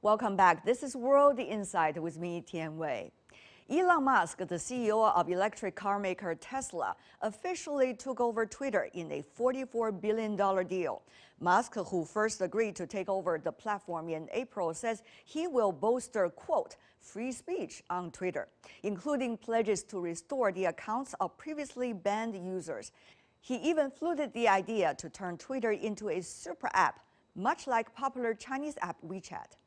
Welcome back. This is World Insight with me, Tian Wei. Elon Musk, the CEO of electric car maker Tesla, officially took over Twitter in a $44 billion deal. Musk, who first agreed to take over the platform in April, says he will bolster, quote, free speech on Twitter, including pledges to restore the accounts of previously banned users. He even floated the idea to turn Twitter into a super app, much like popular Chinese app WeChat.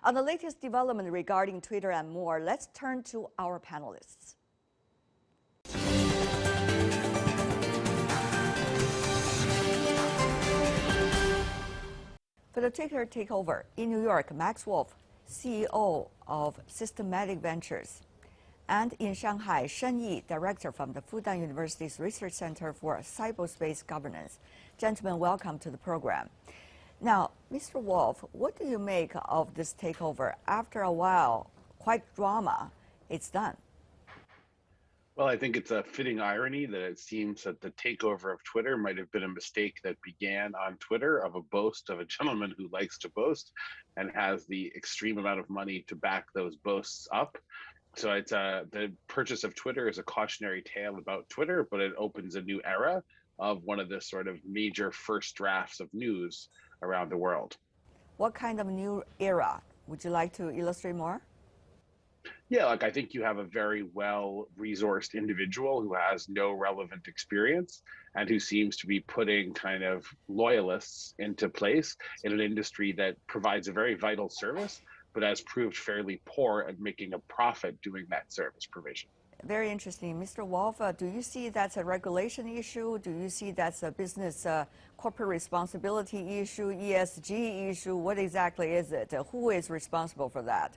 On the latest development regarding Twitter and more, let's turn to our panelists. For the Twitter takeover, in New York, Max Wolf, CEO of Systematic Ventures, and in Shanghai, Shen Yi, director from the Fudan University's Research Center for Cyberspace Governance. Gentlemen, welcome to the program. Now, Mr. Wolf, what do you make of this takeover? After a while, quite drama, it's done. Well, I think it's a fitting irony that it seems that the takeover of Twitter might have been a mistake that began on Twitter of a boast of a gentleman who likes to boast and has the extreme amount of money to back those boasts up. So it's the purchase of Twitter is a cautionary tale about Twitter, but it opens a new era of one of the sort of major first drafts of news around the world. What kind of new era? Would you like to illustrate more? Yeah, like I think you have a very well-resourced individual who has no relevant experience and who seems to be putting kind of loyalists into place in an industry that provides a very vital service, but has proved fairly poor at making a profit doing that service provision. Very interesting. Mr. Wolf, do you see that's a regulation issue? Do you see that's a business corporate responsibility issue, ESG issue? What exactly is it? Who is responsible for that?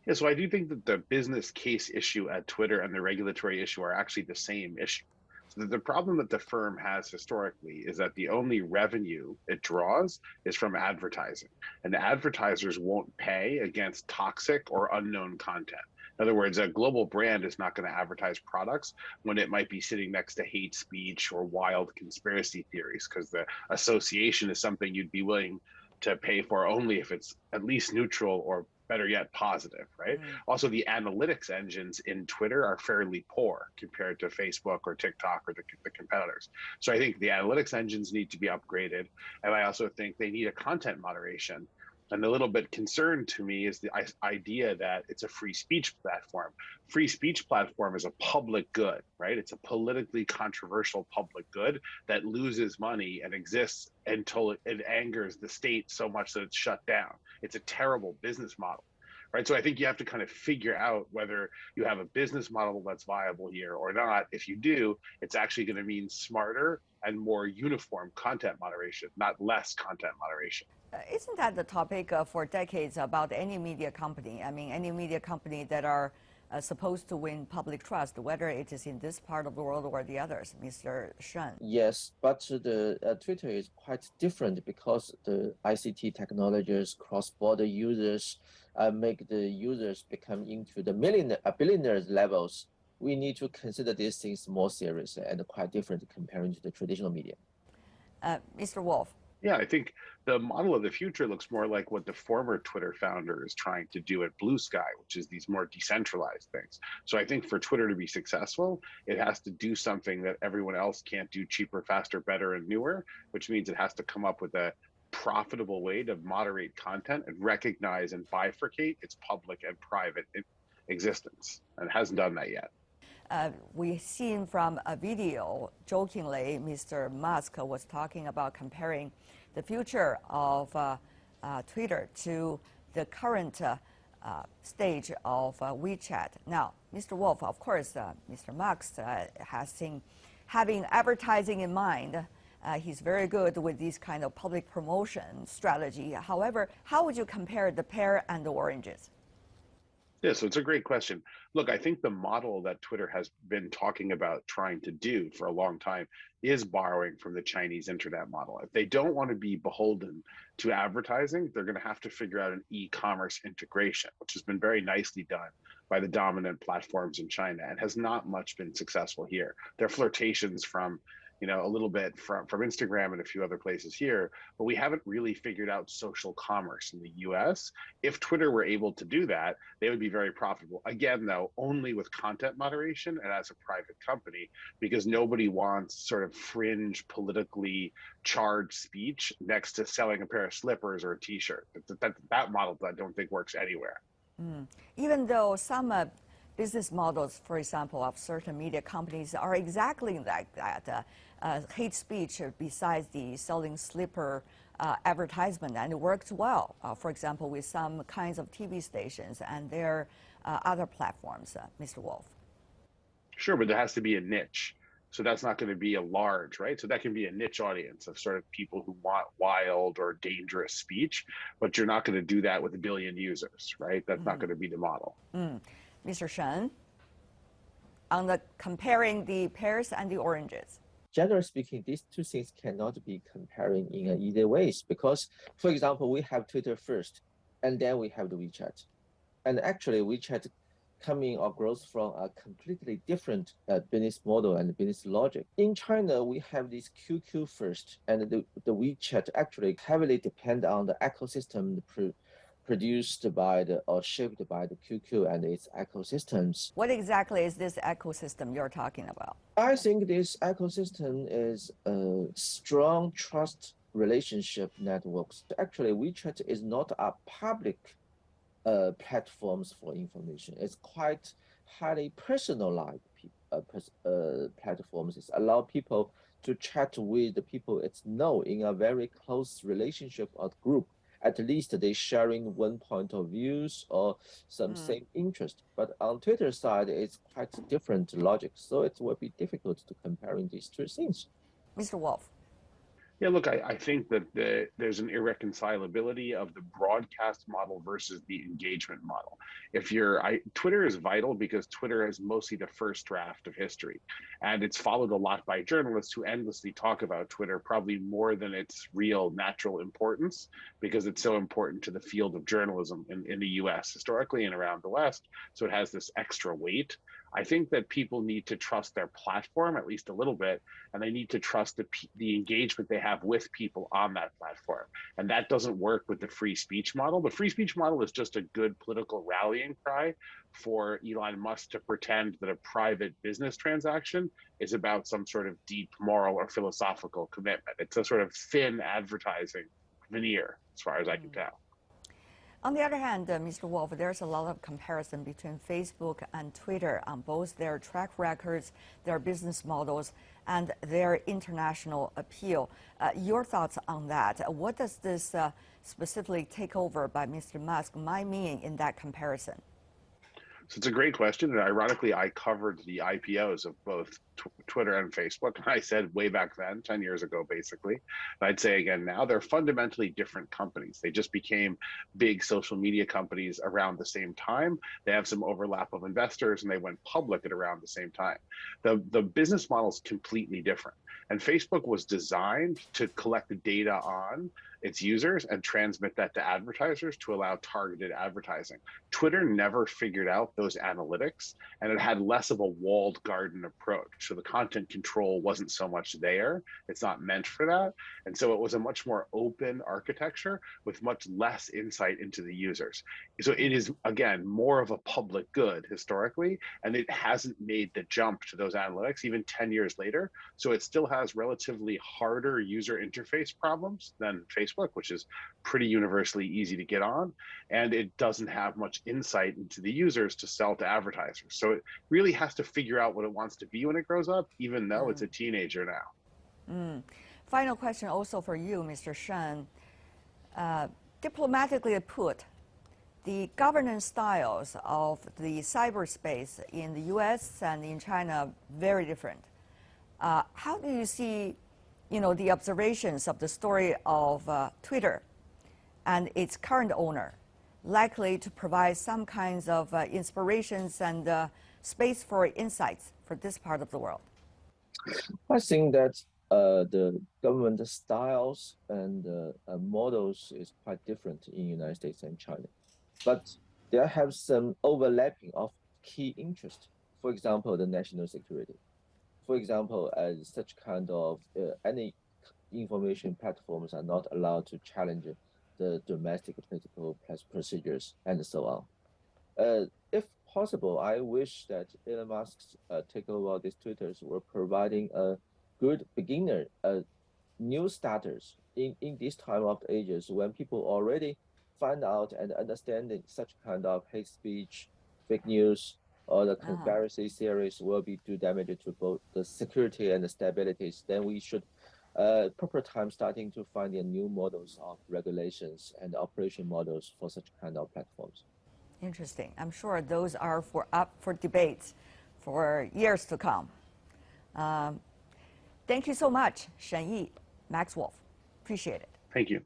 Yeah, so I do think that the business case issue at Twitter and the regulatory issue are actually the same issue. So the problem that the firm has historically is that the only revenue it draws is from advertising, and advertisers won't pay against toxic or unknown content. In other words, a global brand is not going to advertise products when it might be sitting next to hate speech or wild conspiracy theories, because the association is something you'd be willing to pay for only if it's at least neutral or better yet positive, right? Also, the analytics engines in Twitter are fairly poor compared to Facebook or TikTok or the competitors. So I think the analytics engines need to be upgraded. And I also think they need a content moderation. And a little bit concerned to me is the idea that it's a free speech platform. Free speech platform is a public good, right? It's a politically controversial public good that loses money and exists until it angers the state so much that it's shut down. It's a terrible business model, right? So I think you have to kind of figure out whether you have a business model that's viable here or not. If you do, it's actually going to mean smarter and more uniform content moderation, not less content moderation. Isn't that the topic for decades about any media company? I mean, any media company that are supposed to win public trust, whether it is in this part of the world or the others, Mr. Shen. Yes, but the Twitter is quite different because the ICT technologies, cross-border users, make the users become into the billionaires levels. We need to consider these things more seriously and quite different comparing to the traditional media. Mr. Wolf. Yeah, I think the model of the future looks more like what the former Twitter founder is trying to do at Blue Sky, which is these more decentralized things. So I think for Twitter to be successful, it has to do something that everyone else can't do cheaper, faster, better, and newer, which means it has to come up with a profitable way to moderate content and recognize and bifurcate its public and private existence. And it hasn't done that yet. We've seen from a video, jokingly, Mr. Musk was talking about comparing the future of Twitter to the current stage of WeChat. Now, Mr. Wolf, of course, Mr. Musk has seen having advertising in mind. He's very good with these kind of public promotion strategy. However, how would you compare the pear and the oranges? Yeah, so it's a great question. Look, I think the model that Twitter has been talking about trying to do for a long time is borrowing from the Chinese internet model. If they don't want to be beholden to advertising, they're going to have to figure out an e-commerce integration, which has been very nicely done by the dominant platforms in China and has not much been successful here. There are flirtations from a little bit from Instagram and a few other places here, but we haven't really figured out social commerce in the US. If Twitter were able to do that, they would be very profitable. Again, though, only with content moderation and as a private company, because nobody wants sort of fringe, politically charged speech next to selling a pair of slippers or a t-shirt. That model I don't think works anywhere. Even though some business models, for example, of certain media companies are exactly like that, hate speech besides the selling slipper advertisement, and it works well, for example, with some kinds of TV stations and their other platforms, Mr. Wolf. Sure, but there has to be a niche. So that's not going to be a large, right? So that can be a niche audience of sort of people who want wild or dangerous speech, but you're not going to do that with a billion users, right? That's not going to be the model. Mr. Shen, on the comparing the pears and the oranges. Generally speaking, these two things cannot be comparing in either ways because, for example, we have Twitter first, and then we have the WeChat. And actually, WeChat coming or grows from a completely different business model and business logic. In China, we have this QQ first, and the WeChat actually heavily depend on the ecosystem produced by or shaped by the QQ and its ecosystems. What exactly is this ecosystem you're talking about? I think this ecosystem is a strong trust relationship networks. Actually, WeChat is not a public platforms for information. It's quite highly personalized platforms. It allow people to chat with the people it's know in a very close relationship or group. At least they sharing one point of views or some same interest. But on Twitter side, it's quite different logic. So it will be difficult to comparing these two things. Mr. Wolf. Yeah, look, I think that there's an irreconcilability of the broadcast model versus the engagement model. Twitter is vital because Twitter is mostly the first draft of history, and it's followed a lot by journalists who endlessly talk about Twitter, probably more than its real natural importance, because it's so important to the field of journalism in the US historically and around the West. So it has this extra weight. I think that people need to trust their platform at least a little bit, and they need to trust the engagement they have with people on that platform. And that doesn't work with the free speech model. The free speech model is just a good political rallying cry for Elon Musk to pretend that a private business transaction is about some sort of deep moral or philosophical commitment. It's a sort of thin advertising veneer, as far as I can tell. On the other hand, Mr. Wolf, there's a lot of comparison between Facebook and Twitter on both their track records, their business models, and their international appeal. Your thoughts on that? What does this specifically takeover by Mr. Musk might mean in that comparison? So it's a great question. And ironically, I covered the IPOs of both Twitter and Facebook. And I said way back then, 10 years ago, basically, and I'd say again now, they're fundamentally different companies. They just became big social media companies around the same time. They have some overlap of investors and they went public at around the same time. The business model is completely different. And Facebook was designed to collect the data on its users and transmit that to advertisers to allow targeted advertising. Twitter never figured out those analytics, and it had less of a walled garden approach. So the content control wasn't so much there. It's not meant for that. And so it was a much more open architecture with much less insight into the users. So it is, again, more of a public good historically, and it hasn't made the jump to those analytics even 10 years later. So it still has relatively harder user interface problems than Facebook, which is pretty universally easy to get on. And it doesn't have much insight into the users to sell to advertisers. So it really has to figure out what it wants to be when it grows up, even though it's a teenager now. Final question also for you, Mr. Shen. Diplomatically put, the governance styles of the cyberspace in the US and in China very different. How do you see, the observations of the story of Twitter and its current owner likely to provide some kinds of inspirations and space for insights for this part of the world? I think that the government styles and models is quite different in the United States and China. But there have some overlapping of key interest. For example, the national security. for example, such kind of any information platforms are not allowed to challenge the domestic political procedures and so on. If possible, I wish that Elon Musk's takeover of these Twitters were providing a good beginner, new starters in this time of ages when people already find out and understanding such kind of hate speech, fake news, or the conspiracy theories will be do damage to both the security and the stabilities. Then we should proper time starting to find the new models of regulations and operation models for such kind of platforms. Interesting. I'm sure those are up for debates for years to come. Thank you so much, Shen Yi, Max Wolf. Appreciate it. Thank you.